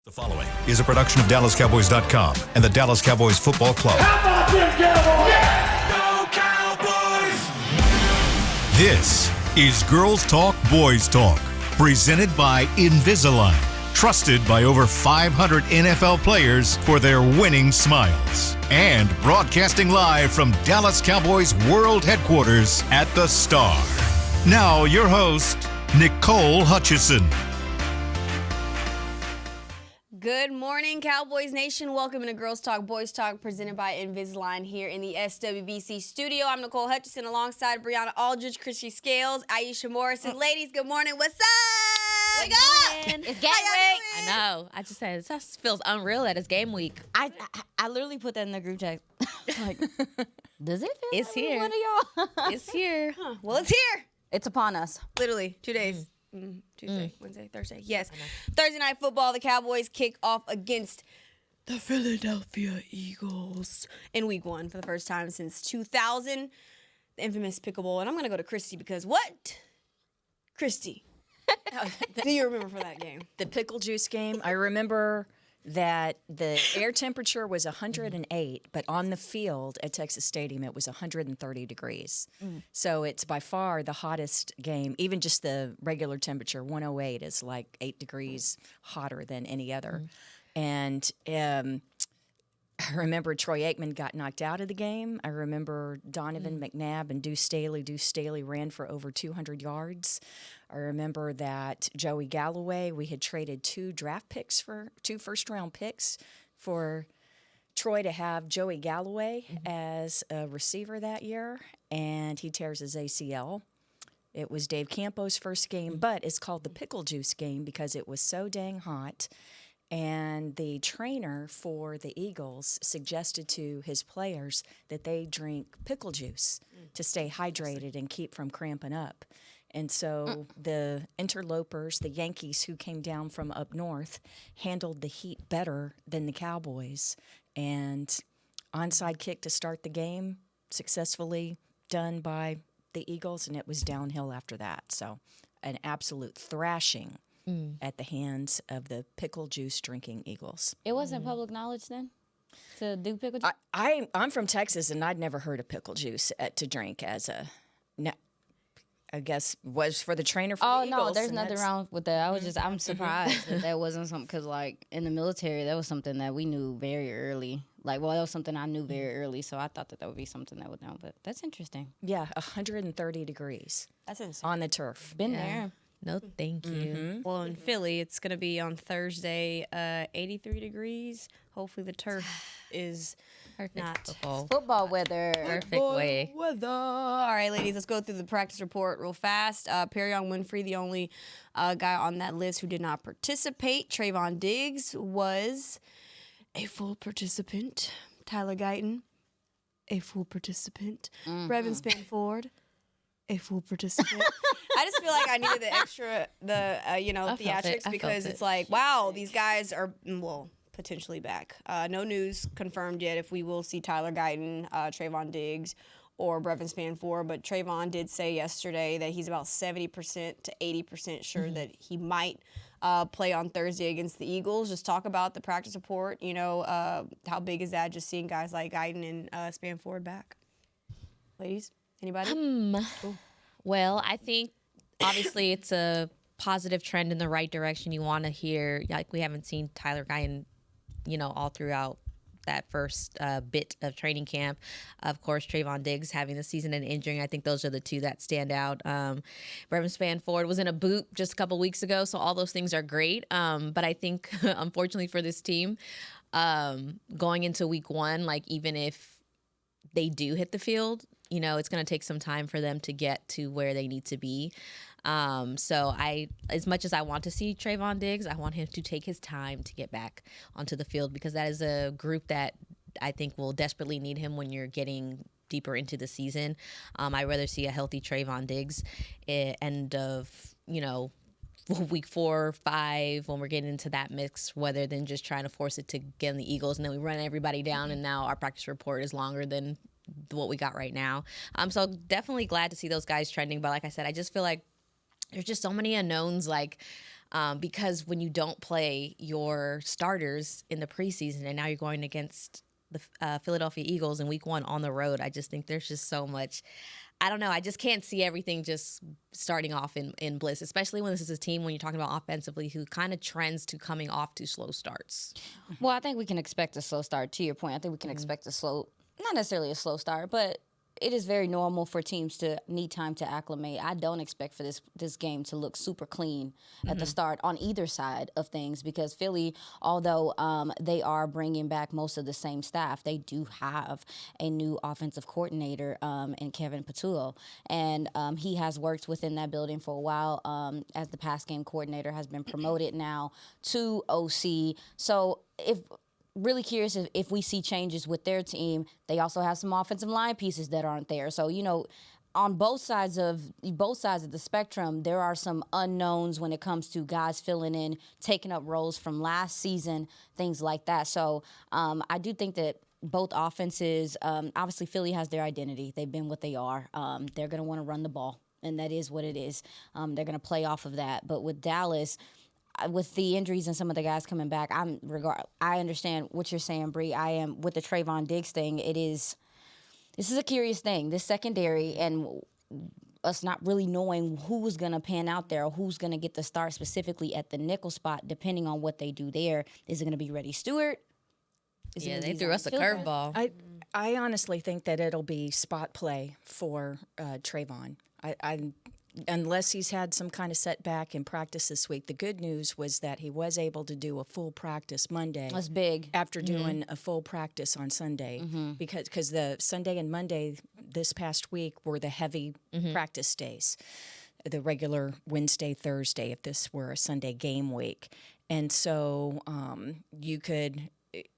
The following is a production of DallasCowboys.com and the Dallas Cowboys Football Club. How about them Cowboys? Yeah! Go Cowboys! This is Girls Talk, Boys Talk, presented by Invisalign, trusted by over 500 NFL players for their winning smiles, and broadcasting live from Dallas Cowboys World Headquarters at the Star. Now your host, Nicole Hutchison. Good morning, Cowboys Nation. Welcome to Girls Talk, Boys Talk, presented by Invisalign here in the SWBC studio. I'm Nicole Hutchison alongside Brianna Aldridge, Chrissy Scales, Aisha Morrison. Ladies, good morning. What's up? Good morning. It's game week. I know. I just said it just feels unreal that it's game week. I literally put that in the group chat. Like, does it feel It's like here. one of y'all? It's here. Well, it's here. It's upon us. Literally, 2 days. Tuesday, Wednesday, Thursday. Yes. Thursday night football, the Cowboys kick off against the Philadelphia Eagles in week 1 for the first time since 2000. The infamous pickle bowl. And I'm going to go to Christy because what? Christy, do you remember for that game? The pickle juice game, I remember that the air temperature was 108, but on the field at Texas Stadium, it was 130 degrees. So it's by far the hottest game. Even just the regular temperature, 108, is like 8 degrees hotter than any other. And I remember Troy Aikman got knocked out of the game. I remember Donovan McNabb and Deuce Staley. Deuce Staley ran for over 200 yards. I remember that Joey Galloway, we had traded 2 first-round picks for Troy to have Joey Galloway as a receiver that year, and he tears his ACL. It was Dave Campo's first game, but it's called the pickle juice game because it was so dang hot. And the trainer for the Eagles suggested to his players that they drink pickle juice to stay hydrated and keep from cramping up. And so the interlopers, the Yankees who came down from up north, handled the heat better than the Cowboys. And onside kick to start the game, successfully done by the Eagles, and it was downhill after that. So an absolute thrashing at the hands of the pickle juice drinking Eagles. It wasn't public knowledge then to do pickle juice? I'm from Texas, and I'd never heard of pickle juice to drink as a I guess was for the trainer for the Eagles. Oh, no, there's nothing wrong with that. I'm surprised that wasn't something, because, like, in the military, that was something that we knew very early. Like, well, that was something I knew very early, so I thought that would be something that would know. But that's interesting. Yeah, 130 degrees That's insane. on the turf. Been there. No, thank you. Well, in Philly, it's going to be on Thursday, 83 degrees. Hopefully the turf is Perfect not Football weather. Perfect way. weather. All right, ladies, let's go through the practice report real fast. Perrion Winfrey, the only guy on that list who did not participate. Trayvon Diggs was a full participant. Tyler Guyton, a full participant. Brevin Spanford, a full participant. I just feel like I needed the extra, theatrics, because it's like, wow, these guys are, well, potentially back. No news confirmed yet if we will see Tyler Guyton, Trayvon Diggs, or Brevin Spanford, but Trayvon did say yesterday that he's about 70% to 80% sure that he might play on Thursday against the Eagles. Just talk about the practice report. How big is that, just seeing guys like Guyton and Spanford back? Ladies, anybody? Well, I think obviously it's a positive trend in the right direction. You want to hear, like, we haven't seen Tyler Guyton, all throughout that first bit of training camp. Of course, Trayvon Diggs having the season and injuring. I think those are the two that stand out. Brevin Spanford was in a boot just a couple weeks ago, so all those things are great. But I think, unfortunately for this team, going into week 1, like, even if they do hit the field, it's going to take some time for them to get to where they need to be. So as much as I want to see Trayvon Diggs, I want him to take his time to get back onto the field, because that is a group that I think will desperately need him when you're getting deeper into the season. I'd rather see a healthy Trayvon Diggs end of, week 4 or 5 when we're getting into that mix, rather than just trying to force it to get in the Eagles and then we run everybody down and now our practice report is longer than what we got right now. So definitely glad to see those guys trending. But like I said, I just feel like there's just so many unknowns. Like, because when you don't play your starters in the preseason and now you're going against the Philadelphia Eagles in week 1 on the road, I just think there's just so much. I don't know. I just can't see everything just starting off in bliss, especially when this is a team, when you're talking about offensively, who kind of trends to coming off to slow starts. Well, I think we can expect a slow start. To your point, I think we can expect not necessarily a slow start, but it is very normal for teams to need time to acclimate. I don't expect for this game to look super clean at the start on either side of things, because Philly, although they are bringing back most of the same staff, they do have a new offensive coordinator in Kevin Patullo, and he has worked within that building for a while as the pass game coordinator, has been promoted now to OC. So really curious if we see changes with their team. They also have some offensive line pieces that aren't there. So, on both sides of the spectrum, there are some unknowns when it comes to guys filling in, taking up roles from last season, things like that. So I do think that both offenses, obviously Philly has their identity. They've been what they are. They're going to want to run the ball, and that is what it is. They're going to play off of that. But with Dallas, with the injuries and some of the guys coming back, I understand what you're saying, Bree. I am with the Trayvon Diggs thing. This is a curious thing. This secondary and us not really knowing who's going to pan out there or who's going to get the start specifically at the nickel spot, depending on what they do there. Is it going to be Reddy Stewart? They threw us a curveball. I honestly think that it'll be spot play for Trayvon. Unless he's had some kind of setback in practice this week. The good news was that he was able to do a full practice Monday. That's big. After doing a full practice on Sunday. Because the Sunday and Monday this past week were the heavy practice days. The regular Wednesday, Thursday, if this were a Sunday game week. And so you could,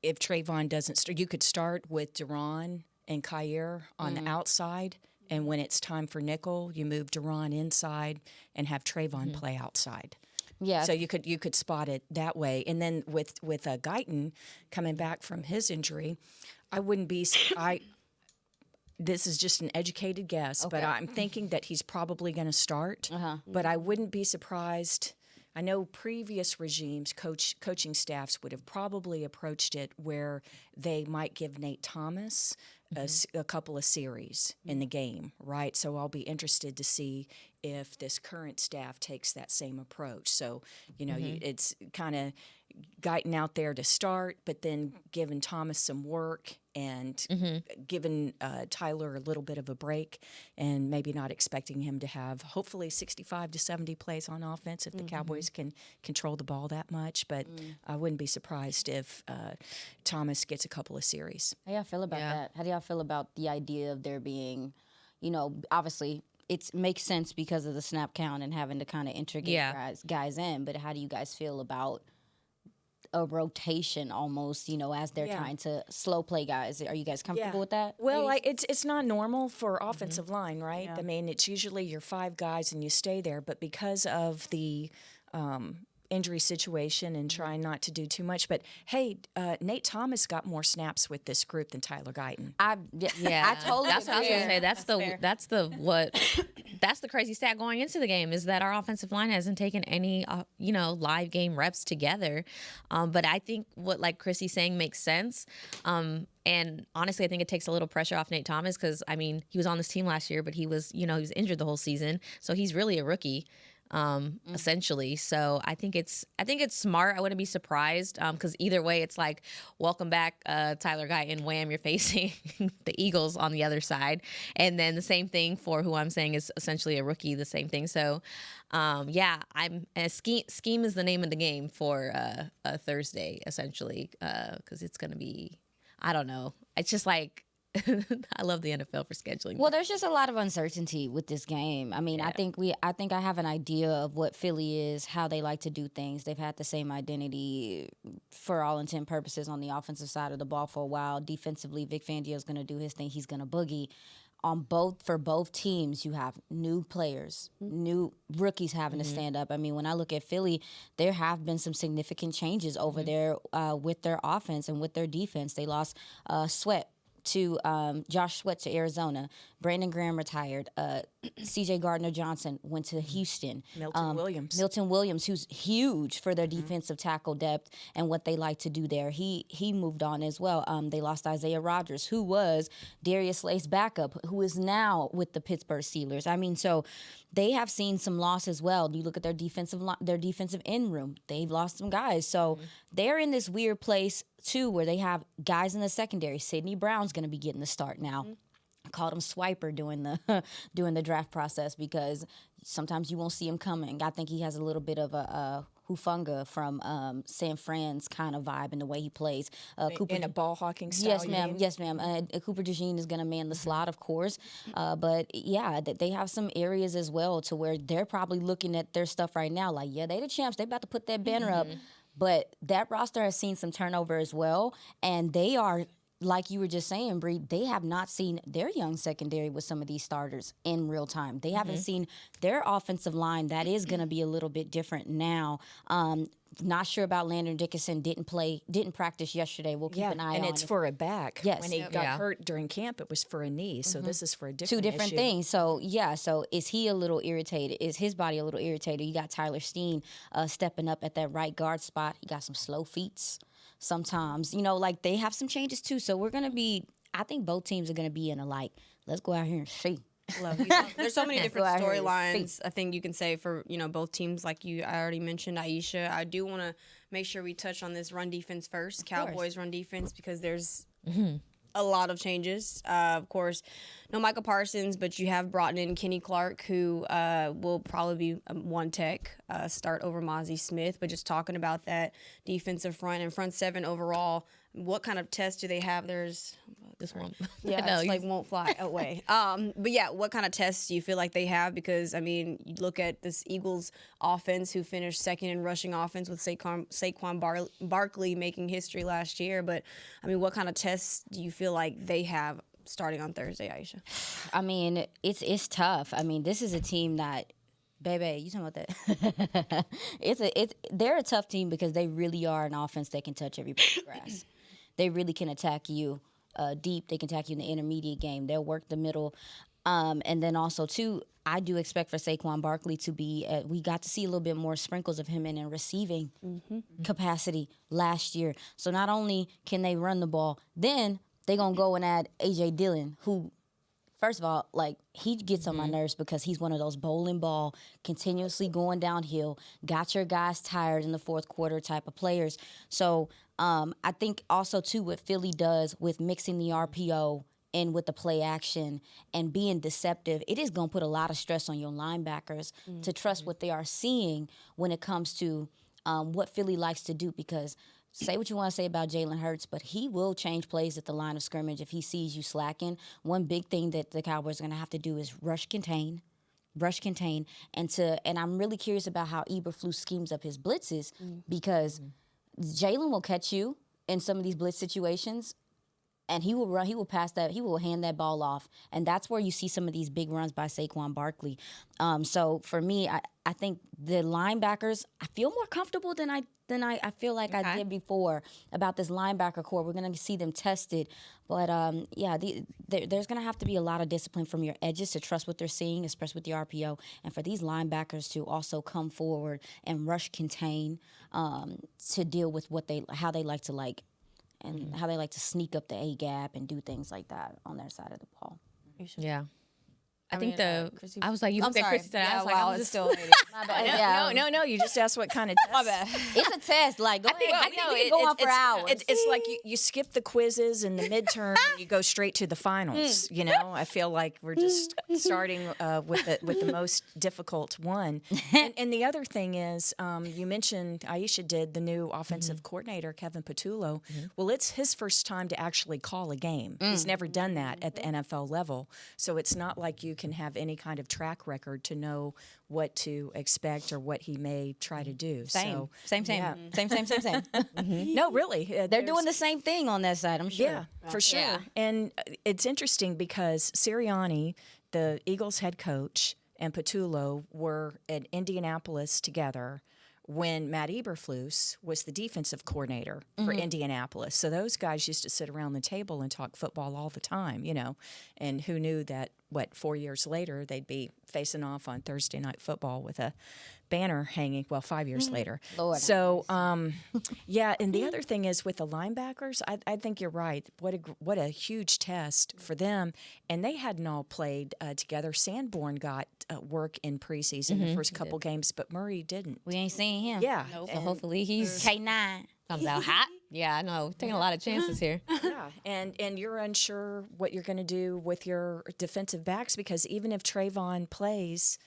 if Trayvon doesn't start, you could start with Duran and Kyer on the outside. And when it's time for nickel, you move Duran inside and have Trayvon play outside. Yeah. So you could spot it that way. And then with Guyton coming back from his injury, I wouldn't be. This is just an educated guess, but I'm thinking that he's probably going to start. But I wouldn't be surprised. I know previous regimes, coaching staffs would have probably approached it where they might give Nate Thomas a couple of series in the game, right? So I'll be interested to see if this current staff takes that same approach. So, it's kind of Guyton out there to start, but then giving Thomas some work and giving Tyler a little bit of a break, and maybe not expecting him to have hopefully 65 to 70 plays on offense if the Cowboys can control the ball that much. But I wouldn't be surprised if Thomas gets a couple of series. How y'all feel about that? How do y'all feel about the idea of there being, obviously it makes sense because of the snap count and having to kind of integrate guys in, but how do you guys feel about a rotation almost, as they're trying to slow play guys? Are you guys comfortable with that? Well, it's not normal for offensive line, right? I mean, it's usually your 5 guys and you stay there, but because of the injury situation and trying not to do too much. But hey, Nate Thomas got more snaps with this group than Tyler Guyton. I totally. That's what I was gonna say. That's the crazy stat going into the game, is that our offensive line hasn't taken any live game reps together. But I think what Chrissy's saying makes sense. And honestly, I think it takes a little pressure off Nate Thomas, because he was on this team last year, but he was injured the whole season, so he's really a rookie. Essentially. So I think it's smart. I wouldn't be surprised, because either way, it's like, welcome back, Tyler Guyton, wham, you're facing the Eagles on the other side. And then the same thing for who I'm saying is essentially a rookie, the same thing. So scheme is the name of the game for Thursday, essentially, because it's going to be, I don't know. It's just like, I love the NFL for scheduling. Well, there's just a lot of uncertainty with this game. I mean, I think I have an idea of what Philly is, how they like to do things. They've had the same identity for all intent and purposes on the offensive side of the ball for a while. Defensively, Vic Fangio's going to do his thing. He's going to boogie. For both teams, you have new players, new rookies having to stand up. I mean, when I look at Philly, there have been some significant changes over there with their offense and with their defense. They lost Sweat to Josh Sweat to Arizona. Brandon Graham retired. C.J. Gardner-Johnson went to Houston. Milton Williams, who's huge for their defensive tackle depth and what they like to do there. He moved on as well. They lost Isaiah Rodgers, who was Darius Slay's backup, who is now with the Pittsburgh Steelers. I mean, so they have seen some loss as well. You look at their defensive end room; they've lost some guys. So they're in this weird place too, where they have guys in the secondary. Sidney Brown's going to be getting the start now. I called him Swiper during the draft process because sometimes you won't see him coming. I think he has a little bit of a Hufunga from San Fran's kind of vibe in the way he plays. In a ball hawking style. Yes, ma'am. Yes, ma'am. Cooper DeJean is going to man the slot, of course. But yeah, they have some areas as well to where they're probably looking at their stuff right now like, yeah, they the champs. They about to put that banner up. But that roster has seen some turnover as well, and they are, like you were just saying, Bree, they have not seen their young secondary with some of these starters in real time. They haven't seen their offensive line. That is going to be a little bit different now. Not sure about Landon Dickinson. Didn't practice yesterday. We'll keep an eye on it. And it's for a back. Yes. When he got hurt during camp, it was for a knee. So this is for a different Two different issue. things. So, yeah. So, is he a little irritated? Is his body a little irritated? You got Tyler Steen stepping up at that right guard spot. He got some slow feet sometimes. You know, like they have some changes too. So, we're going to be, I think both teams are going to be in a like, let's go out here and see. Love you. There's so many different storylines I think you can say for, both teams. Like I already mentioned, Aisha. I do want to make sure we touch on this run defense first, Cowboys run defense, because there's a lot of changes. Of course, no Michael Parsons, but you have brought in Kenny Clark, who will probably be one tech start over Mozzie Smith. But just talking about that defensive front and front seven overall, what kind of tests do they have? There's this one. Yeah, it's like won't fly away. But yeah, what kind of tests do you feel like they have? Because, I mean, you look at this Eagles offense who finished second in rushing offense with Saquon Barkley making history last year. But, I mean, what kind of tests do you feel like they have starting on Thursday, Aisha? I mean, it's tough. I mean, this is a team that, baby, you talking about that? They're a tough team because they really are an offense that can touch every blade of grass. They really can attack you deep. They can attack you in the intermediate game. They'll work the middle. And then also, too, I do expect for Saquon Barkley to be, we got to see a little bit more sprinkles of him in a receiving capacity last year. So not only can they run the ball, then they're going to go and add A.J. Dillon, who, first of all, like, he gets on my nerves because he's one of those bowling ball, continuously going downhill, got your guys tired in the fourth quarter type of players. So I think also, too, what Philly does with mixing the RPO in with the play action and being deceptive, it is going to put a lot of stress on your linebackers to trust what they are seeing when it comes to what Philly likes to do, because say what you want to say about Jalen Hurts, but he will change plays at the line of scrimmage if he sees you slacking. One big thing that the Cowboys are going to have to do is rush contain, and I'm really curious about how Eberflus schemes up his blitzes, because Jalen will catch you in some of these blitz situations, and he will run. He will pass that. He will hand that ball off, and that's where you see some of these big runs by Saquon Barkley. So for me, I think the linebackers, I feel more comfortable than I feel like I did before about this linebacker core. We're going to see them tested, but there's going to have to be a lot of discipline from your edges to trust what they're seeing, especially with the RPO, and for these linebackers to also come forward and rush contain to deal with how they like to sneak up the A gap and do things like that on their side of the ball. Yeah. I think I was like, you looked at Kristen. Yeah, I was like, wow, I'm it's just still lady. No. You just asked what kind of test. My bad. It's a test. Like, go ahead. I We can go on for hours. It's like you skip the quizzes and the midterm and you go straight to the finals. You know, I feel like we're just starting with the most difficult one. And the other thing is, you mentioned Aisha did the new offensive coordinator, Kevin Patullo. Well, it's his first time to actually call a game. He's never done that at the NFL level, so it's not like you can have any kind of track record to know what to expect or what he may try to do. Same. Yeah. Same. No, really. They're doing the same thing on that side, I'm sure. Yeah, for sure. Yeah. And it's interesting because Sirianni, the Eagles head coach, and Patullo were at Indianapolis together when Matt Eberflus was the defensive coordinator for Indianapolis. So those guys used to sit around the table and talk football all the time, and who knew that, 4 years later, they'd be facing off on Thursday Night Football with a banner hanging, 5 years later. Lord So, yeah, and the other thing is with the linebackers, I think you're right. What a huge test for them. And they hadn't all played together. Sanborn got work in preseason the first couple games, but Murray didn't. We ain't seen him. Yeah. So hopefully he's K9. comes out hot. Yeah, I know. Taking a lot of chances here. Yeah, and you're unsure what you're going to do with your defensive backs because even if Trayvon plays,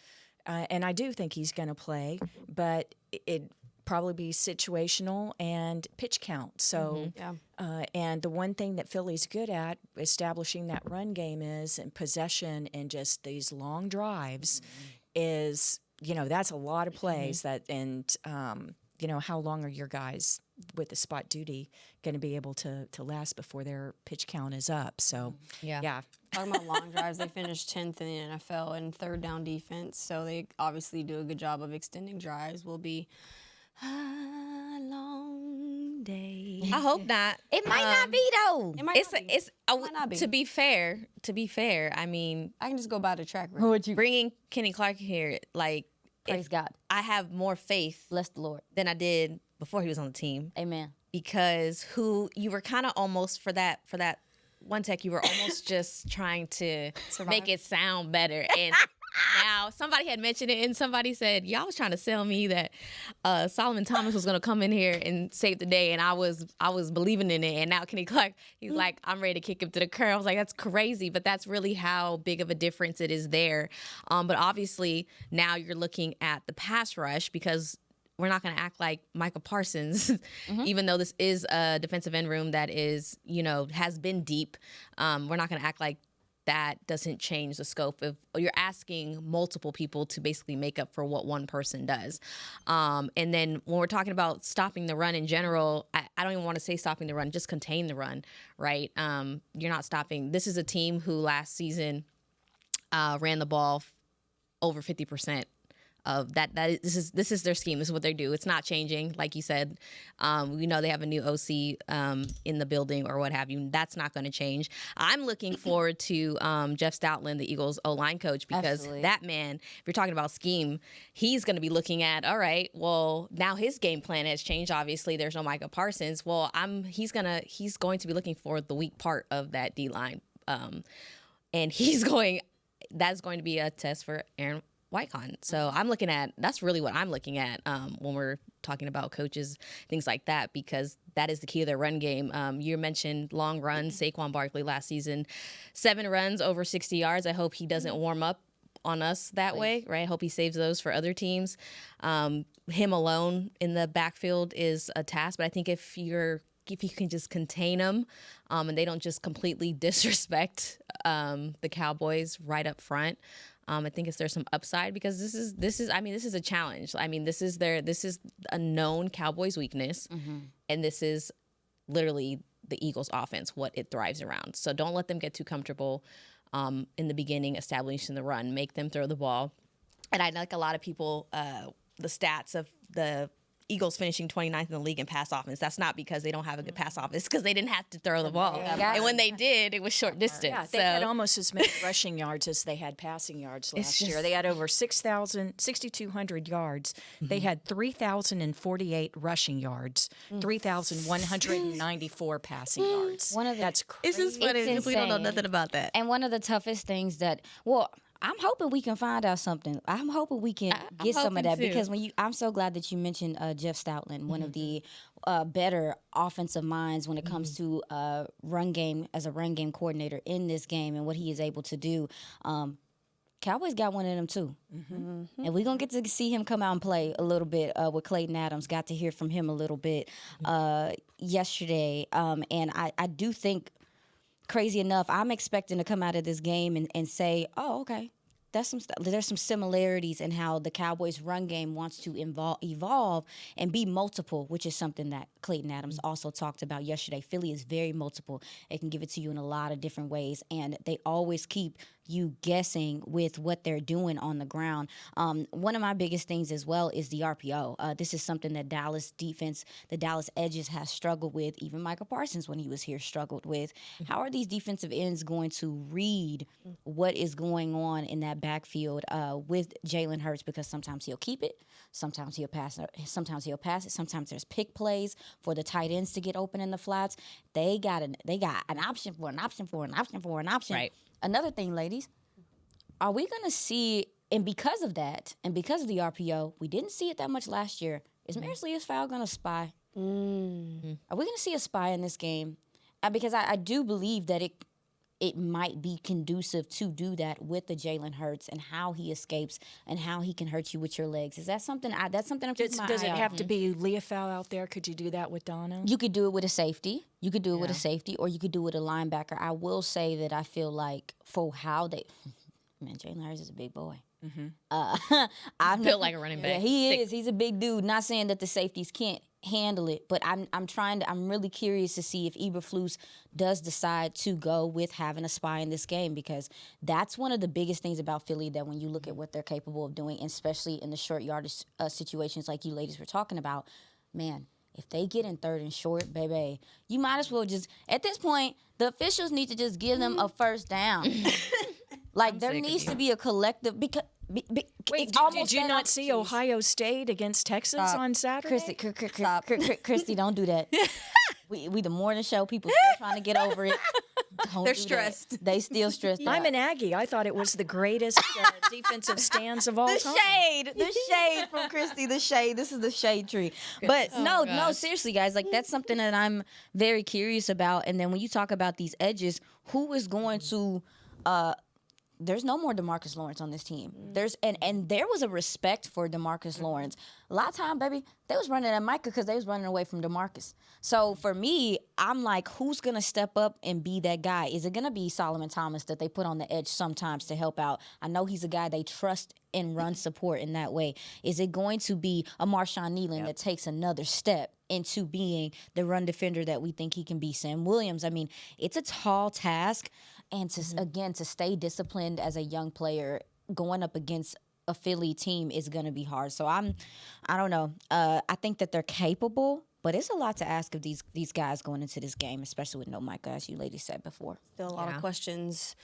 and I do think he's going to play, but it probably be situational and pitch count. So, and the one thing that Philly's good at establishing that run game is and possession and just these long drives is that's a lot of plays how long are your guys with the spot duty going to be able to last before their pitch count is up? So, yeah. Talking about long drives, they finished 10th in the NFL in third down defense, so they obviously do a good job of extending drives. Will be a long day. I hope not. It might not be, though. It might not be. To be fair, I mean, I can just go by the track record. bringing Kenny Clark here, Praise God. I have more faith Bless the Lord. than I did before he was on the team. Amen. Because you were kind of almost for that one tech, you were almost just trying to make it sound better. And now somebody had mentioned it, and somebody said, y'all was trying to sell me that Solomon Thomas was going to come in here and save the day, and I was believing in it. And now Kenny Clark, he's like, I'm ready to kick him to the curb. I was like, that's crazy, but that's really how big of a difference it is there. But obviously now you're looking at the pass rush because we're not going to act like Micah Parsons, even though this is a defensive end room that is, has been deep. We're not going to act like that doesn't change the scope of you're asking multiple people to basically make up for what one person does. And then when we're talking about stopping the run in general, I don't even want to say stopping the run, just contain the run, right? You're not stopping. This is a team who last season ran the ball over 50%. This is their scheme. This is what they do. It's not changing, like you said. We know they have a new OC in the building or what have you. That's not going to change. I'm looking forward to Jeff Stoutland, the Eagles O-line coach, because that man, if you're talking about scheme, he's going to be looking at, all right, well, now his game plan has changed. Obviously, there's no Micah Parsons. Well, he's going to be looking for the weak part of that D-line. And that's going to be a test for Aaron Wycon. So that's really what I'm looking at when we're talking about coaches, things like that, because that is the key of their run game. You mentioned long runs, Saquon Barkley last season, 7 runs over 60 yards. I hope he doesn't warm up on us that way, right? I hope he saves those for other teams. Him alone in the backfield is a task, but I think if you can just contain them and they don't just completely disrespect the Cowboys right up front, I think there's some upside because this is a challenge. I mean, this is a known Cowboys weakness, and this is literally the Eagles offense, what it thrives around. So don't let them get too comfortable in the beginning, establishing the run, make them throw the ball. And I like a lot of people, the stats of the Eagles finishing 29th in the league in pass offense. That's not because they don't have a good pass offense, because they didn't have to throw the ball. And when they did, it was short distance. Yeah, they had almost as many rushing yards as they had passing yards last year. They had over 6,200 yards. They had 3,048 rushing yards, 3,194 passing yards. That's crazy. It's just funny because we don't know nothing about that. And one of the toughest things I'm hoping we can find out something. I'm hoping we can get some of that too. Because I'm so glad that you mentioned Jeff Stoutland, one of the better offensive minds when it comes to run game as a run game coordinator in this game and what he is able to do. Cowboys got one of them too, and we're gonna get to see him come out and play a little bit with Clayton Adams. Got to hear from him a little bit yesterday, and I do think. Crazy enough, I'm expecting to come out of this game and say, oh, okay, there's some similarities in how the Cowboys' run game wants to evolve and be multiple, which is something that Clayton Adams also talked about yesterday. Philly is very multiple. It can give it to you in a lot of different ways, and they always keep you guessing with what they're doing on the ground. One of my biggest things as well is the RPO. This is something that the Dallas edges has struggled with. Even Micah Parsons, when he was here, struggled with. How are these defensive ends going to read what is going on in that backfield with Jalen Hurts? Because sometimes he'll keep it, sometimes he'll pass it, sometimes there's pick plays for the tight ends to get open in the flats. They got an option for an option for an option for an option. Right. Another thing, ladies, are we going to see, and because of that, and because of the RPO, we didn't see it that much last year. Is Maris Leas-Fowl going to spy? Are we going to see a spy in this game? Because I do believe that it might be conducive to do that with the Jalen Hurts and how he escapes and how he can hurt you with your legs. Is that something? That's something I'm keeping my eye out. Does it have to be Leas-Fowl out there? Could you do that with Donna? You could do it with a safety. You could do it with a safety, or you could do it with a linebacker. I will say that I feel like for how they, man, Jalen Hurts is a big boy. He's built like a running back. Yeah, he is. He's a big dude. Not saying that the safeties can't handle it, but I'm really curious to see if Eberflus does decide to go with having a spy in this game, because that's one of the biggest things about Philly, that when you look at what they're capable of doing, especially in the short yardage situations like you ladies were talking about, man, if they get in third and short, baby, you might as well just, at this point, the officials need to just give them a first down. Like, there needs to be a collective, because Wait, did you not see Ohio State against Texas on Saturday? Christy, don't do that. We the morning show, people still trying to get over it. They're stressed. That. They still stressed out. I'm an Aggie. I thought it was the greatest defensive stands of all time. The shade from Christy, the shade. This is the shade tree. But no, seriously, guys, like, that's something that I'm very curious about. And then when you talk about these edges, who is going to there's no more DeMarcus Lawrence on this team. And there was a respect for DeMarcus Lawrence. A lot of time, baby, they was running at Micah because they was running away from DeMarcus. So for me, I'm like, who's going to step up and be that guy? Is it going to be Solomon Thomas that they put on the edge sometimes to help out? I know he's a guy they trust and run support in that way. Is it going to be a Marshawn Nealon that takes another step into being the run defender that we think he can be? Sam Williams, I mean, it's a tall task. And to stay disciplined as a young player going up against a Philly team is going to be hard. So I don't know. I think that they're capable, but it's a lot to ask of these guys going into this game, especially with no Micah, as you ladies said before. Still a lot of questions,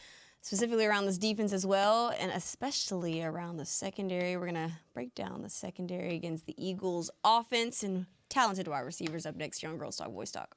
specifically around this defense as well, and especially around the secondary. We're going to break down the secondary against the Eagles' offense and talented wide receivers up next here on Girls Talk Boys Talk.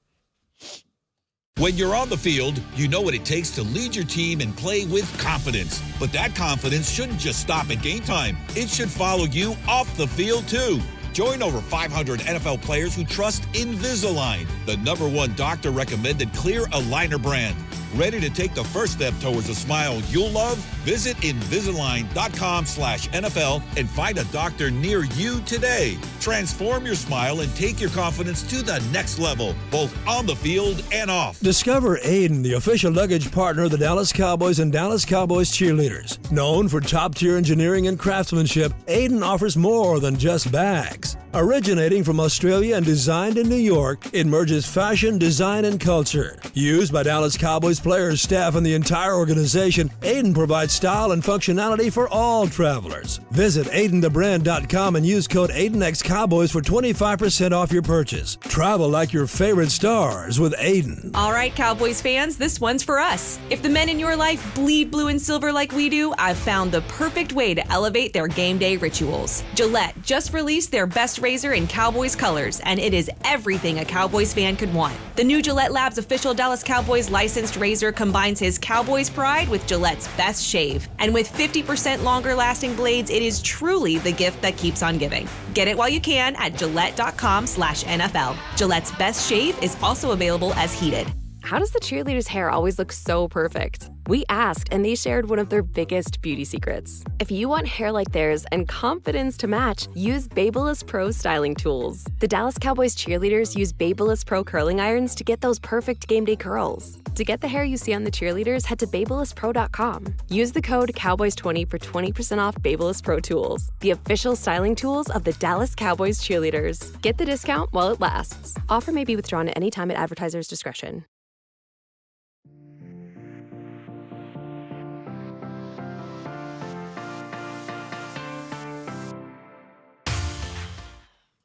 When you're on the field, you know what it takes to lead your team and play with confidence. But that confidence shouldn't just stop at game time. It should follow you off the field, too. Join over 500 NFL players who trust Invisalign, the #1 doctor-recommended clear aligner brand. Ready to take the first step towards a smile you'll love? Visit Invisalign.com/NFL and find a doctor near you today. Transform your smile and take your confidence to the next level, both on the field and off. Discover Aiden, the official luggage partner of the Dallas Cowboys and Dallas Cowboys cheerleaders. Known for top-tier engineering and craftsmanship, Aiden offers more than just bags. Originating from Australia and designed in New York, it merges fashion, design, and culture. Used by Dallas Cowboys players, staff, and the entire organization, Aiden provides style and functionality for all travelers. Visit AidenTheBrand.com and use code AidenXCowboys for 25% off your purchase. Travel like your favorite stars with Aiden. All right, Cowboys fans, this one's for us. If the men in your life bleed blue and silver like we do, I've found the perfect way to elevate their game day rituals. Gillette just released their best razor in Cowboys colors, and it is everything a Cowboys fan could want. The new Gillette Labs official Dallas Cowboys licensed razor combines his Cowboys pride with Gillette's best shave. And with 50% longer lasting blades, it is truly the gift that keeps on giving. Get it while you can at Gillette.com/NFL. Gillette's best shave is also available as heated. How does the cheerleader's hair always look so perfect? We asked, and they shared one of their biggest beauty secrets. If you want hair like theirs and confidence to match, use Babyliss Pro styling tools. The Dallas Cowboys cheerleaders use Babyliss Pro curling irons to get those perfect game day curls. To get the hair you see on the cheerleaders, head to BabylissPro.com. Use the code Cowboys20 for 20% off Babyliss Pro tools, the official styling tools of the Dallas Cowboys cheerleaders. Get the discount while it lasts. Offer may be withdrawn at any time at advertiser's discretion.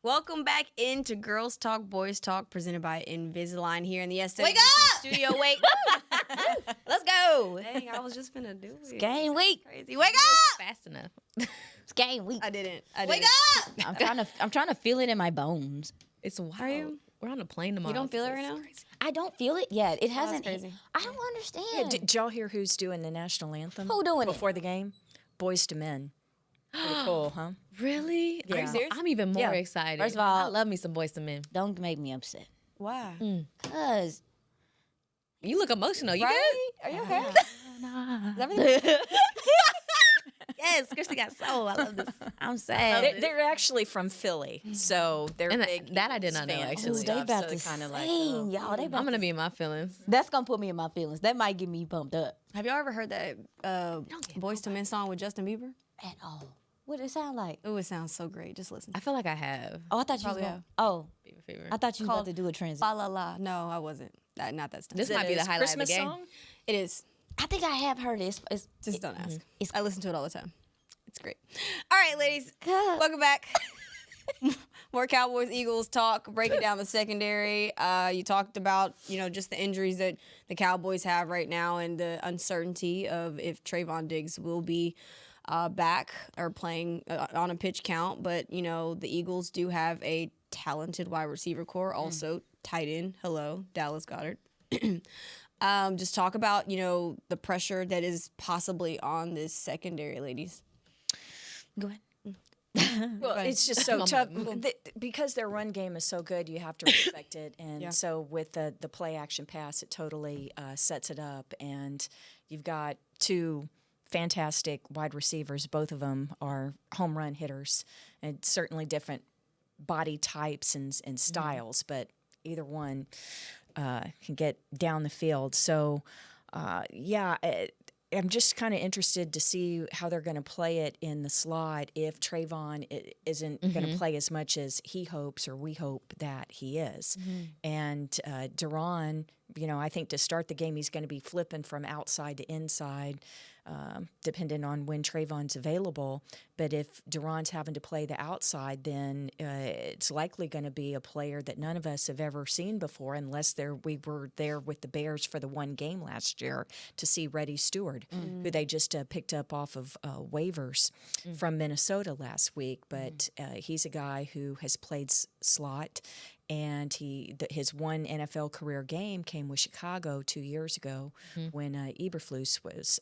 Welcome back into Girls Talk, Boys Talk, presented by Invisalign here in the SW Wake up! studio. Wait. Let's go. Dang, I was just finna do it. Game week. Crazy. Wake up! Fast enough. It's game week. I didn't. Wake up! I'm trying to feel it in my bones. It's wild. We're on a plane tomorrow. You don't feel it right now? I don't feel it yet. It hasn't. crazy. I don't understand. Did y'all hear who's doing the national anthem? Who doing it? before the game? Boys to Men. Pretty cool, huh? Really? Yeah. Are you serious? I'm even more Yeah. excited. First of all- I love me some Boys to Men. Don't make me upset. Why? Cause You look emotional. You right? Are you okay? Is everything? good? Yes, Christy got soul. I love this. I'm sad. They're actually from Philly, so they're And big that I did Eagles not know, fans actually. and Ooh, they stuff, about so to they're kinda sing, y'all. They about I'm gonna to be in my feelings. That's gonna put me in my feelings. That might get me pumped up Have y'all ever heard that Boyz II Men song with Justin Bieber? at all. What it sound like? Oh, it sounds so great. Just listen. I feel like I have. Oh, I thought you was Probably going. have. Oh, Fever. I thought you was about Called to do a transition. Fa la la. No, I wasn't. Not that stuff. This might be the Is highlight Christmas of the game. song? It is. I think I have heard it. It's Just don't ask. it's- I listen to it all the time. It's great. All right, ladies. Welcome back. More Cowboys-Eagles talk, breaking down the secondary. You talked about, just the injuries that the Cowboys have right now and the uncertainty of if Trayvon Diggs will be back or playing on a pitch count. But, the Eagles do have a talented wide receiver core, also tight end. Hello, Dallas Goedert. Just talk about, the pressure that is possibly on this secondary, ladies. Go ahead. Well, it's just so tough because their run game is so good. You have to respect it, and so with the play action pass, it totally sets it up. And you've got two fantastic wide receivers. Both of them are home run hitters, and certainly different body types and styles, but either one can get down the field. So, I'm just kind of interested to see how they're going to play it in the slot if Trayvon isn't going to play as much as he hopes or we hope that he is. And Duran, I think to start the game, he's going to be flipping from outside to inside, depending on when Trayvon's available. But if Duran's having to play the outside, then it's likely going to be a player that none of us have ever seen before, unless we were there with the Bears for the one game last year to see Reddy Stewart, who they just picked up off of waivers from Minnesota last week. But he's a guy who has played slot. And his one NFL career game came with Chicago 2 years ago when Eberflus was,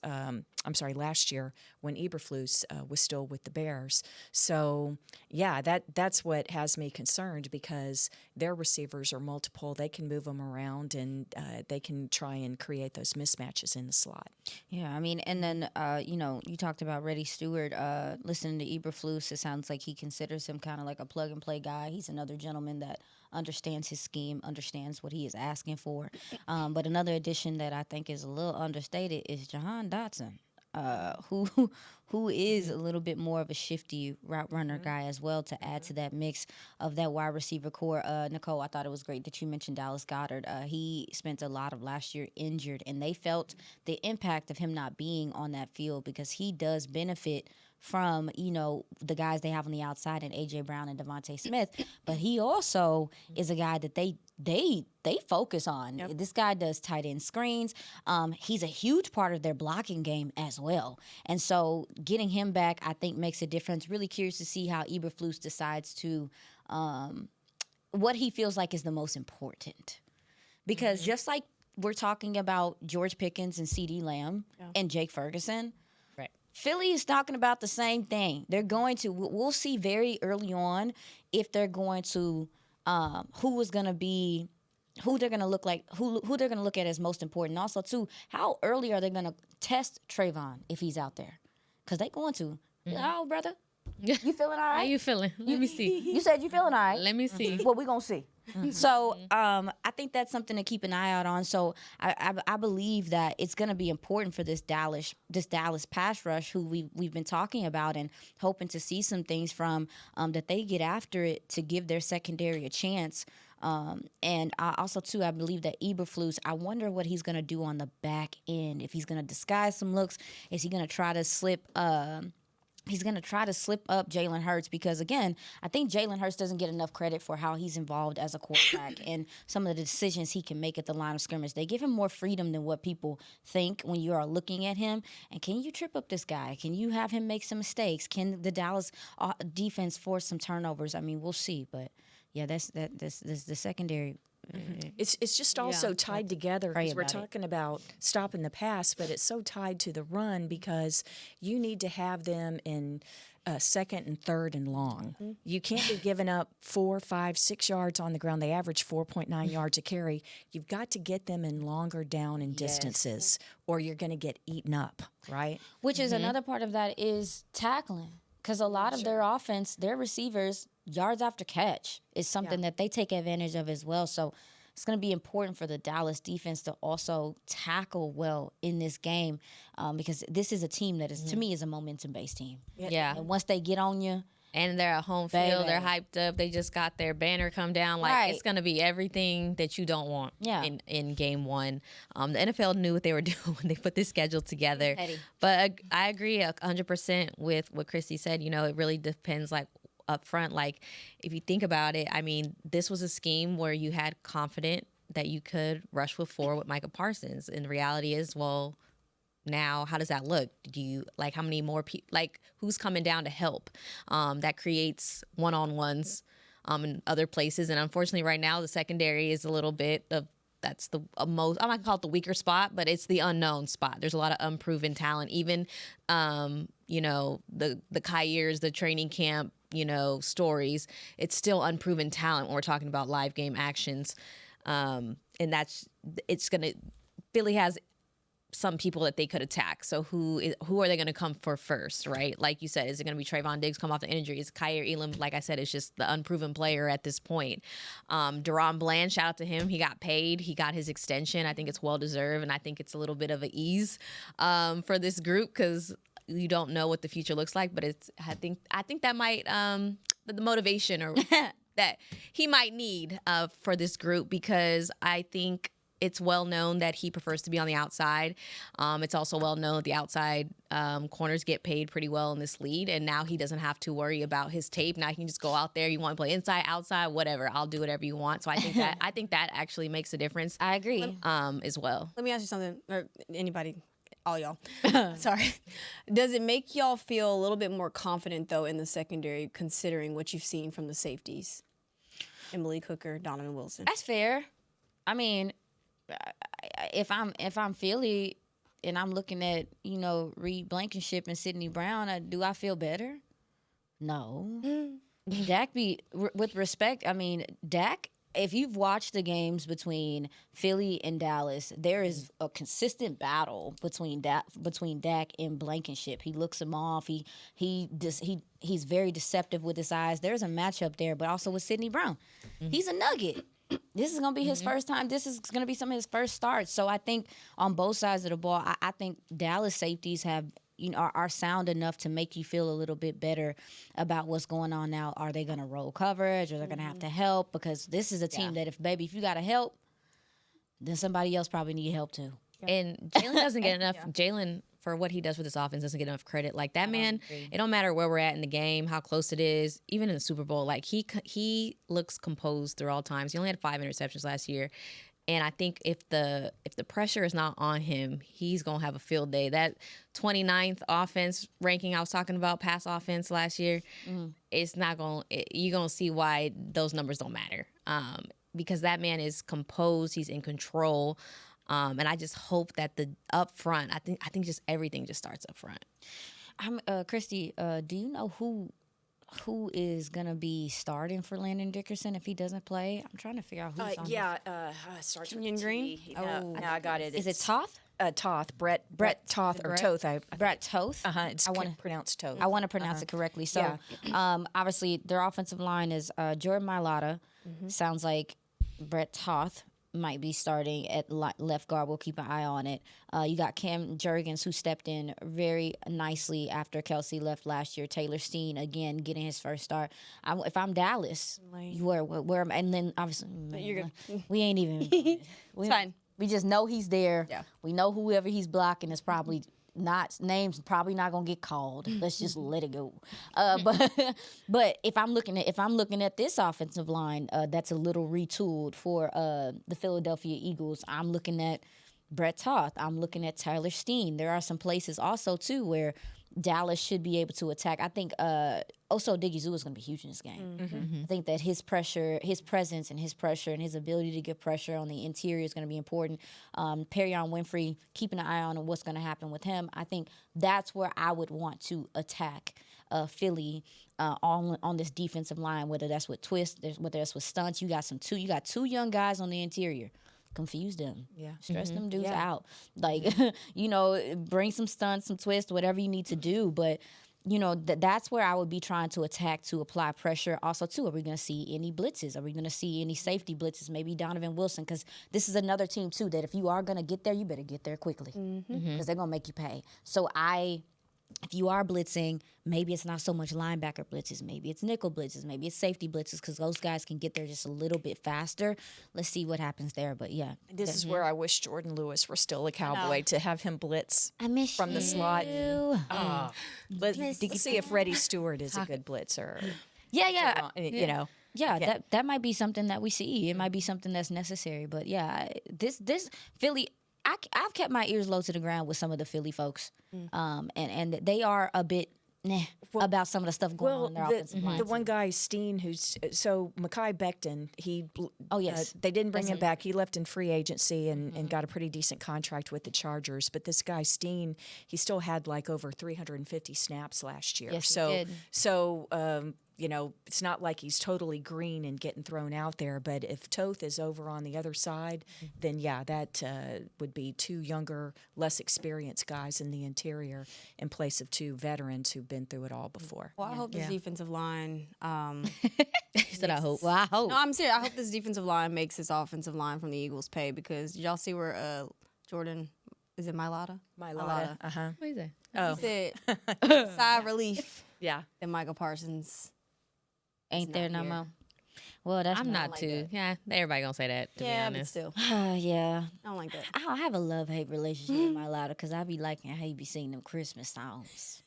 last year when Eberflus was still with the Bears. So, that's what has me concerned because their receivers are multiple. They can move them around and they can try and create those mismatches in the slot. Yeah, I mean, and then, you talked about Reddy Stewart. Listening to Eberflus, it sounds like he considers him kind of like a plug-and-play guy. He's another gentleman that understands his scheme, understands what he is asking for. But another addition that I think is a little understated is Jahan Dotson, who is a little bit more of a shifty route runner guy as well to add to that mix of that wide receiver core. Nicole, I thought it was great that you mentioned Dallas Goedert. He spent a lot of last year injured, and they felt the impact of him not being on that field because he does benefit from, the guys they have on the outside and A.J. Brown and Devontae Smith. But he also is a guy that they focus on. Yep. This guy does tight end screens. He's a huge part of their blocking game as well. And so getting him back, I think, makes a difference. Really curious to see how Eberflus decides to what he feels like is the most important. Because just like we're talking about George Pickens and CeeDee Lamb and Jake Ferguson, Philly is talking about the same thing. They're going to, we'll see very early on if they're going to, who they're going to look like, who they're going to look at as most important. Also, too, how early are they going to test Trayvon if he's out there? Because they're going to. Oh, brother, you feeling all right? How you feeling? Let me see. You said you feeling all right. Let me see. Well, we're going to see. So I think that's something to keep an eye out on. So I believe that it's going to be important for this Dallas pass rush who we've been talking about and hoping to see some things from that they get after it to give their secondary a chance. And I also, too, I believe that Eberflus, I wonder what he's going to do on the back end. If he's going to disguise some looks, is he going to try to slip he's going to try to slip up Jalen Hurts because, again, I think Jalen Hurts doesn't get enough credit for how he's involved as a quarterback and some of the decisions he can make at the line of scrimmage. They give him more freedom than what people think when you are looking at him. And can you trip up this guy? Can you have him make some mistakes? Can the Dallas defense force some turnovers? I mean, we'll see. But, yeah, that's the secondary. It's just also tied together because we're about it. talking about stopping the pass, but it's so tied to the run because you need to have them in second and third and long. You can't be giving up 4, 5, 6 yards on the ground. They average 4.9 yards a carry. You've got to get them in longer down and distances, or you're going to get eaten up, right? Which is another part of that is tackling. Because a lot of their offense, their receivers, yards after catch is something that they take advantage of as well. So it's going to be important for the Dallas defense to also tackle well in this game because this is a team that is, to me, is a momentum-based team. Yeah. And once they get on you, And they're at home field. They're hyped up. They just got their banner come down. Like, it's going to be everything that you don't want in game one. The NFL knew what they were doing when they put this schedule together. But I agree 100% with what Christy said. You know, it really depends, like, up front. Like, if you think about it, I mean, this was a scheme where you had confident that you could rush with 4 with Micah Parsons. And the reality is, well, now how does that look? Do you like how many more people, like who's coming down to help? That creates one-on-ones in other places. And unfortunately right now the secondary is a little bit of, that's the most, I'm not gonna call it the weaker spot, but it's the unknown spot. There's a lot of unproven talent. Even, you know, the Kairs, the training camp, you know, stories, it's still unproven talent when we're talking about live game actions. And Philly has some people that they could attack. So who are they going to come for first, right? Like you said, is it going to be Trayvon Diggs come off the injury? Is Kaiir Elam, like I said, is just the unproven player at this point. Deron Bland, shout out to him. He got paid. He got his extension. I think it's well-deserved, and I think it's a little bit of an ease for this group because you don't know what the future looks like, but I think that might the motivation or that he might need for this group because I think it's well known that he prefers to be on the outside. It's also well known that the outside corners get paid pretty well in this league, and now he doesn't have to worry about his tape. Now he can just go out there. You want to play inside, outside, whatever. I'll do whatever you want. So I think that actually makes a difference. I agree. As well. Let me ask you something, or anybody, all y'all. Sorry. Does it make y'all feel a little bit more confident though in the secondary, considering what you've seen from the safeties, Malik Hooker, Donovan Wilson? That's fair. I mean, if I'm Philly and I'm looking at, you know, Reed Blankenship and Sidney Brown, do I feel better? No. Dak with respect, I mean, Dak, if you've watched the games between Philly and Dallas, there is a consistent battle between Dak and Blankenship. He looks him off. He's very deceptive with his eyes. There's a matchup there, but also with Sidney Brown. He's a nugget. This is going to be his first time. This is going to be some of his first starts. So I think on both sides of the ball, I think Dallas safeties have, you know, are sound enough to make you feel a little bit better about what's going on now. Are they going to roll coverage? Or they're going to have to help? Because this is a team that if you got to help, then somebody else probably need help too. And Jalen doesn't get enough. Jalen, for what he does with his offense, doesn't get enough credit. Like that man, it don't matter where we're at in the game, how close it is, even in the Super Bowl. Like he looks composed through all times. He only had 5 interceptions last year, and I think if the pressure is not on him, he's gonna have a field day. That 29th offense ranking I was talking about, pass offense last year, it's not gonna. You're gonna see why those numbers don't matter. Because that man is composed. He's in control. And I just hope that the up front, I think just everything just starts up front. Christy, do you know who is gonna be starting for Landon Dickerson if he doesn't play? I'm trying to figure out who's on. Starts Kenyon with Green? T. No, I got it. Is it Toth? Toth. Brett Toth or Toth. Brett Toth. It's pronounced Toth. I want to pronounce it correctly. So, obviously, their offensive line is Jordan Mailata. Sounds like Brett Toth might be starting at left guard. We'll keep an eye on it. You got Cam Jurgens, who stepped in very nicely after Kelsey left last year. Taylor Steen, again, getting his first start. If I'm Dallas, where and then obviously we ain't even. It's fine. We just know he's there. Yeah. We know whoever he's blocking is probably names probably not gonna get called. Let's just let it go. But if I'm looking at this offensive line, that's a little retooled for the Philadelphia Eagles. I'm looking at Brett Toth. I'm looking at Tyler Steen. There are some places also too where Dallas should be able to attack. I think Oso Odigizua is going to be huge in this game. I think that his presence and his pressure and his ability to get pressure on the interior is going to be important. Perrion Winfrey, keeping an eye on what's going to happen with him. I think that's where I would want to attack Philly on this defensive line, whether that's with twists, whether that's with stunts. You got two young guys on the interior. Confuse them. Yeah. Stress them dudes out. Like, bring some stunts, some twists, whatever you need to do. But, that's where I would be trying to attack to apply pressure. Also, too, are we going to see any blitzes? Are we going to see any safety blitzes? Maybe Donovan Wilson, because this is another team, too, that if you are going to get there, you better get there quickly because they're going to make you pay. So if you are blitzing, maybe it's not so much linebacker blitzes. Maybe it's nickel blitzes. Maybe it's safety blitzes because those guys can get there just a little bit faster. Let's see what happens there. But, yeah. This is where I wish Jordan Lewis were still a Cowboy to have him blitz from the slot. Let's see if Reddy Stewart is a good blitzer. Yeah. Yeah. That might be something that we see. It might be something that's necessary. But, yeah, this Philly – I've kept my ears low to the ground with some of the Philly folks, and they are a bit about some of the stuff going on in their offensive line. The one guy, Steen, so Mekhi Becton, yes. They didn't bring him back. He left in free agency and got a pretty decent contract with the Chargers. But this guy, Steen, he still had like over 350 snaps last year. Yes, he did. So it's not like he's totally green and getting thrown out there. But if Toth is over on the other side, then, that would be two younger, less experienced guys in the interior in place of two veterans who've been through it all before. Well, I hope this defensive line. He said, I hope. Well, I hope. No, I'm serious. I hope this defensive line makes this offensive line from the Eagles pay because did y'all see where Jordan, is it Mailata? Mailata. What is it? Oh. He said, sigh of relief. Yeah. That Michael Parsons ain't there no more. Well, that's I'm not like too. that. Yeah, everybody gonna say that. To be honest, but still, yeah. I don't like that. I have a love-hate relationship with my Lotta because I be liking how he be singing them Christmas songs.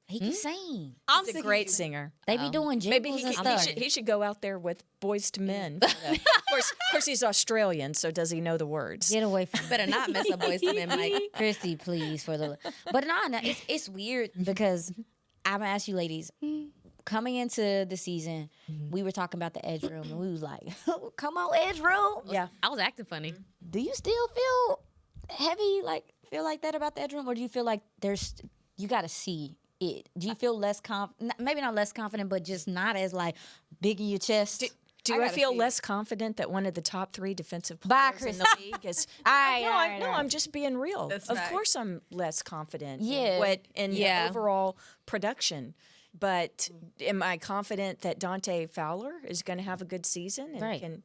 He can sing. He's a great singer. They be doing Maybe jingles and stuff. he should go out there with Boys to Men. Of course, he's Australian, so does he know the words? Get away from better not mess up Boys to Men, Mike. Christy, please, for the. But no, it's weird because I'm gonna ask you, ladies. Coming into the season, we were talking about the edge room, and we was like, "Come on, edge room." Yeah, I was acting funny. Do you still feel heavy, feel like that about the edge room, or do you feel like you got to see it? Do you feel less maybe not less confident, but just not as big in your chest? Do I feel less confident that one of the top 3 defensive Bye, players in Chris. the league is? All right. I'm just being real. That's of fact. course, I'm less confident. Yeah. in overall production. But am I confident that Dante Fowler is going to have a good season? And Right. can,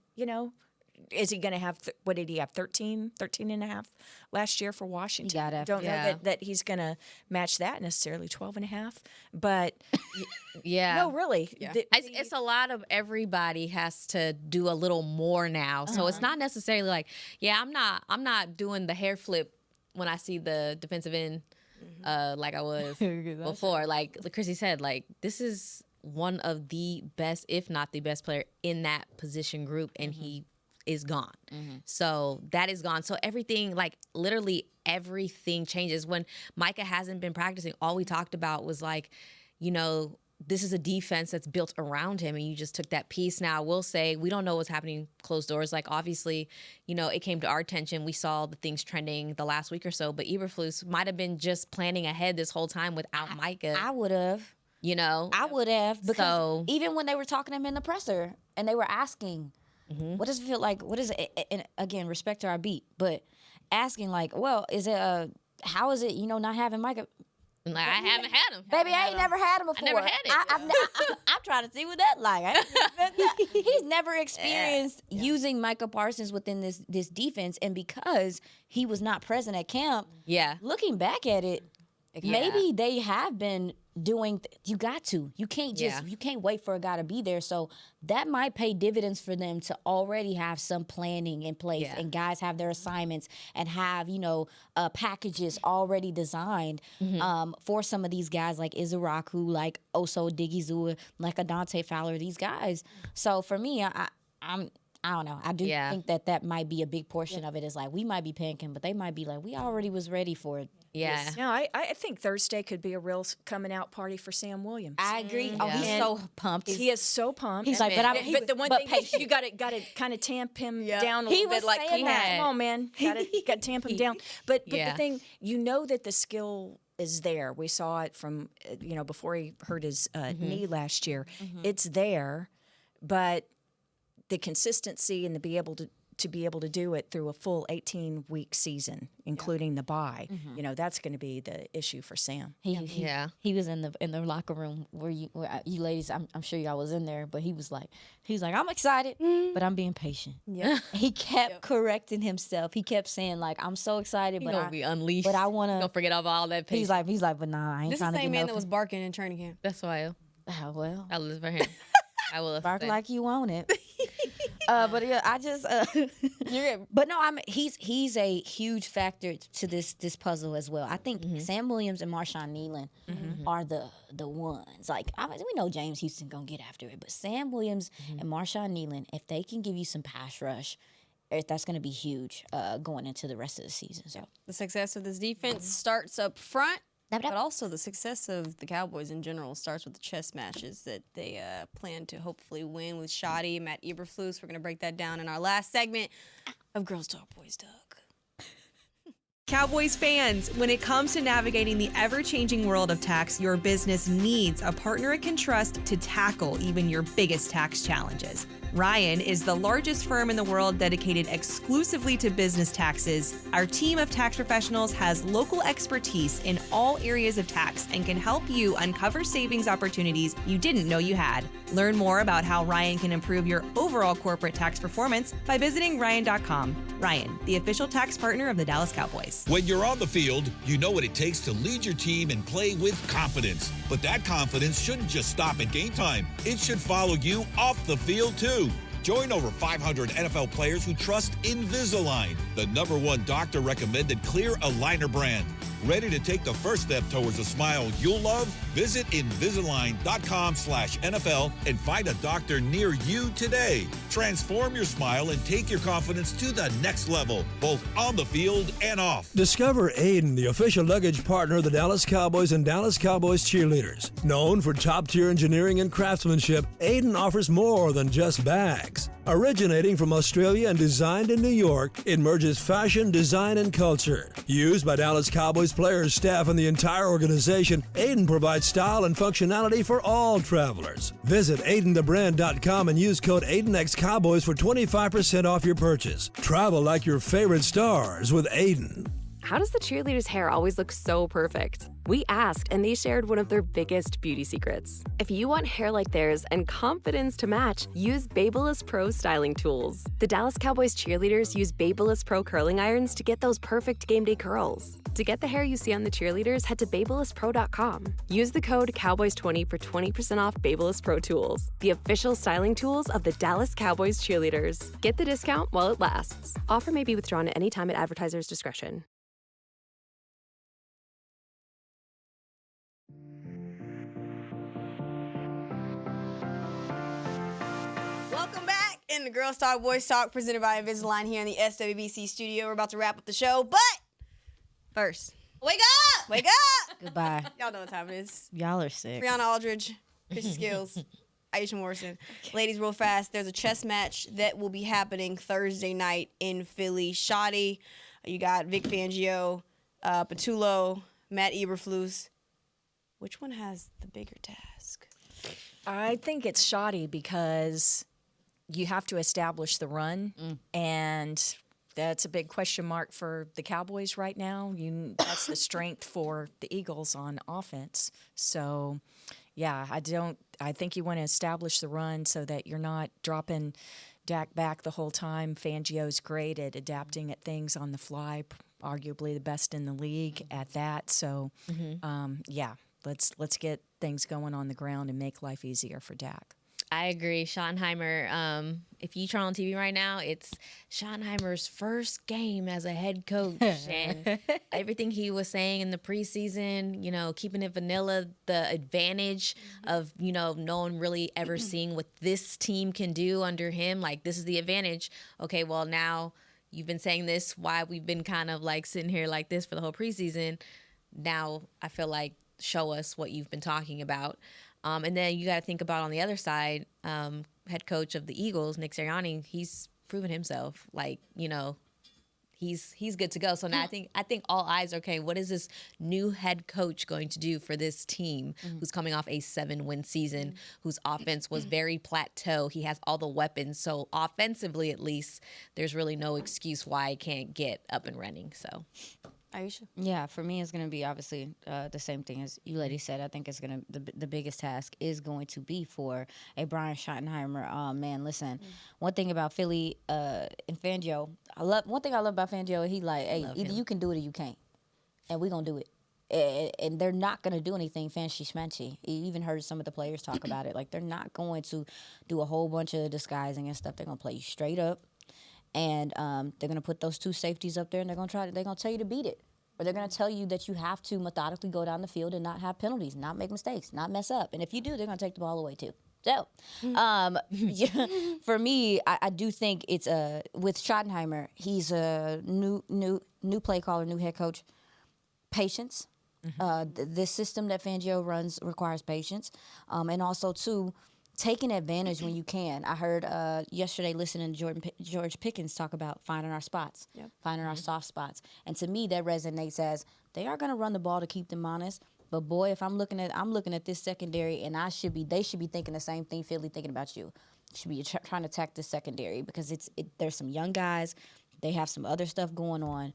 is he going to have, what did he have, 13 and a half last year for Washington? You gotta- Don't yeah. know that he's going to match that necessarily, 12 and a half. But, Yeah. no, really. Yeah. It's a lot of everybody has to do a little more now. So it's not necessarily I'm not doing the hair flip when I see the defensive end like I was before. Like Chrissy said, this is one of the best, if not the best player in that position group, and he is gone. So that is gone. So everything, literally everything changes. When Micah hasn't been practicing, all we talked about was this is a defense that's built around him, and you just took that piece. Now, I will say we don't know what's happening closed doors. Obviously, it came to our attention. We saw the things trending the last week or so, but Eberflus might have been just planning ahead this whole time without Micah. I would have. I would have, because even when they were talking to him in the presser and they were asking, what does it feel like? What is it? And again, respect to our beat, but asking is it how is it, not having Micah? I haven't had him. Baby, I ain't never had him before. I never had it. I'm trying to see what that like. He's never experienced using Micah Parsons within this defense, and because he was not present at camp, Yeah. looking back at it, maybe they have been doing. You got to. You can't just. You can't wait for a guy to be there. So that might pay dividends for them to already have some planning in place, and guys have their assignments and have packages already designed for some of these guys like Izaraku, like Oso Digizua, like a Dante Fowler. These guys. So for me, I don't know. I do think that might be a big portion of it. Is like we might be panicking, but they might be like we already was ready for it. Yeah. No, I think Thursday could be a real coming out party for Sam Williams. I agree. Oh, he's so pumped. He is so pumped. He's like, but the one thing you got to kind of tamp him down a little bit. Like, come on, man, got to tamp him down. But the thing, that the skill is there. We saw it from before he hurt his knee last year. It's there, but the consistency and to be able to do it through a full 18-week season, including the bye, that's going to be the issue for Sam. He was in the locker room where you ladies, I'm sure y'all was in there, but he was like, I'm excited, but I'm being patient. Yeah. He kept correcting himself. He kept saying like, I'm so excited, but I'll be unleashed. But I want to. Don't forget about all that patience. He's like, but nah, I ain't This is trying the to same get man that was barking in training camp. That's why well, I live for him. I will bark say. like you want it. But yeah, I just. But no, he's a huge factor to this puzzle as well. I think Sam Williams and Marshawn Nealon are the ones. Like we know James Houston gonna get after it, but Sam Williams and Marshawn Nealon, if they can give you some pass rush, that's going to be huge going into the rest of the season. So the success of this defense starts up front. But also the success of the Cowboys in general starts with the chess matches that they plan to hopefully win with Shoddy and Matt Eberflus. We're going to break that down in our last segment of Girls Talk Boys Talk. Cowboys fans, when it comes to navigating the ever-changing world of tax, your business needs a partner it can trust to tackle even your biggest tax challenges. Ryan is the largest firm in the world dedicated exclusively to business taxes. Our team of tax professionals has local expertise in all areas of tax and can help you uncover savings opportunities you didn't know you had. Learn more about how Ryan can improve your overall corporate tax performance by visiting Ryan.com. Ryan, the official tax partner of the Dallas Cowboys. When you're on the field, you know what it takes to lead your team and play with confidence. But that confidence shouldn't just stop at game time. It should follow you off the field, too. Join over 500 NFL players who trust Invisalign, the #1 doctor-recommended clear aligner brand. Ready to take the first step towards a smile you'll love? Visit Invisalign.com/NFL and find a doctor near you today. Transform your smile and take your confidence to the next level, both on the field and off. Discover Aiden, the official luggage partner of the Dallas Cowboys and Dallas Cowboys cheerleaders. Known for top-tier engineering and craftsmanship, Aiden offers more than just bags. Originating from Australia and designed in New York, it merges fashion, design, and culture. Used by Dallas Cowboys players, staff, and the entire organization, Aiden provides style and functionality for all travelers. Visit AidenTheBrand.com and use code AidenXCowboys for 25% off your purchase. Travel like your favorite stars with Aiden. How does the cheerleader's hair always look so perfect? We asked, and they shared one of their biggest beauty secrets. If you want hair like theirs and confidence to match, use Babyliss Pro styling tools. The Dallas Cowboys cheerleaders use Babyliss Pro curling irons to get those perfect game day curls. To get the hair you see on the cheerleaders, head to BabylissPro.com. Use the code Cowboys20 for 20% off Babyliss Pro tools, the official styling tools of the Dallas Cowboys cheerleaders. Get the discount while it lasts. Offer may be withdrawn at any time at advertiser's discretion. Welcome back in the Girls Talk Boys Talk presented by Invisalign here in the SWBC studio. We're about to wrap up the show, but first, wake up! Wake up! Goodbye. Y'all know what time it is. Y'all are sick. Brianna Aldridge, Chrissy Skills, Aisha Morrison. Ladies, real fast, there's a chess match that will be happening Thursday night in Philly. Shoddy, you got Vic Fangio, Patullo, Matt Eberflus. Which one has the bigger task? I think it's Shoddy because you have to establish the run, and that's a big question mark for the Cowboys right now. That's the strength for the Eagles on offense. So, yeah, I think you want to establish the run so that you're not dropping Dak back the whole time. Fangio's great at adapting at things on the fly, arguably the best in the league at that. So, yeah, let's get things going on the ground and make life easier for Dak. I agree. Schottenheimer, if you turn on TV right now, it's Schottenheimer's first game as a head coach. And everything he was saying in the preseason, keeping it vanilla, the advantage of, no one really ever seeing what this team can do under him. Like, this is the advantage. Okay, well, now you've been saying this, why we've been kind of like sitting here like this for the whole preseason. Now I feel like show us what you've been talking about. And then you got to think about on the other side, head coach of the Eagles, Nick Sirianni, he's proven himself. Like, he's good to go. So now I think all eyes are, okay, what is this new head coach going to do for this team who's coming off a 7-win season, whose offense was very plateau. He has all the weapons. So offensively, at least, there's really no excuse why I can't get up and running. So Aisha? Yeah, for me, it's going to be obviously the same thing as you ladies said. I think it's going to the biggest task is going to be for a Brian Schottenheimer. Man, listen, one thing about Philly and Fangio, one thing I love about Fangio, he like, hey, either you can do it or you can't, and we're gonna do it. And they're not going to do anything fancy schmancy. You even heard some of the players talk about it. Like, they're not going to do a whole bunch of disguising and stuff. They're going to play you straight up. And they're going to put those two safeties up there, and they're going to tell you to beat it. Or they're going to tell you that you have to methodically go down the field and not have penalties, not make mistakes, not mess up. And if you do, they're going to take the ball away too. So, for me, I do think it's with Schottenheimer, he's a new play caller, new head coach. Patience. This system that Fangio runs requires patience. And also, too, taking advantage when you can. I heard yesterday listening to George Pickens talk about finding our spots, finding our soft spots. And to me, that resonates as they are going to run the ball to keep them honest. But boy, if I'm looking at this secondary, and they should be thinking the same thing Philly thinking about you. Should be trying to attack this secondary because there's some young guys. They have some other stuff going on.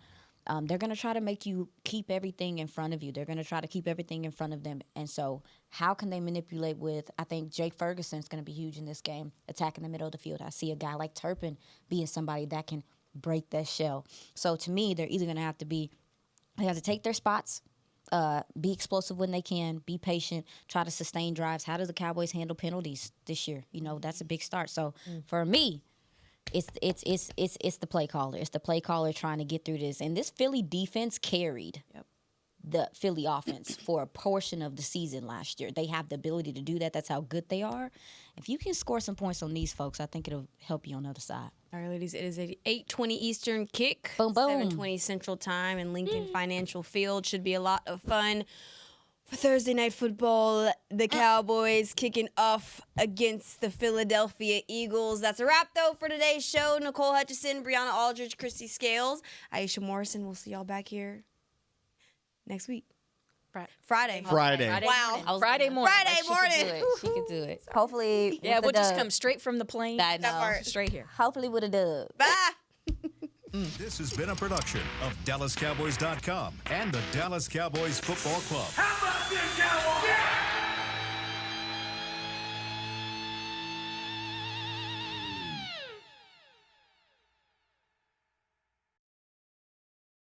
They're going to try to make you keep everything in front of you. They're going to try to keep everything in front of them. And so how can they manipulate I think Jake Ferguson's going to be huge in this game, attacking the middle of the field. I see a guy like Turpin being somebody that can break that shell. So to me, they're either going to have to take their spots, be explosive when they can, be patient, try to sustain drives. How do the Cowboys handle penalties this year? That's a big start. So for me, it's the play caller. It's the play caller trying to get through this. And this Philly defense carried the Philly offense for a portion of the season last year. They have the ability to do that. That's how good they are. If you can score some points on these folks, I think it'll help you on the other side. All right, ladies, it is a 8:20 Eastern kick, Boom, boom. 7:20 Central Time, and Lincoln Financial Field should be a lot of fun. For Thursday Night Football, the Cowboys kicking off against the Philadelphia Eagles. That's a wrap, though, for today's show. Nicole Hutchison, Brianna Aldridge, Christy Scales, Aisha Morrison. We'll see y'all back here next week. Friday. Wow. Friday morning. She could do it. Hopefully, Yeah, we'll just dub. come straight from the plane. I know. Straight here. Hopefully with a dub. Bye. This has been a production of DallasCowboys.com and the Dallas Cowboys Football Club. How about this, Cowboys? Yeah!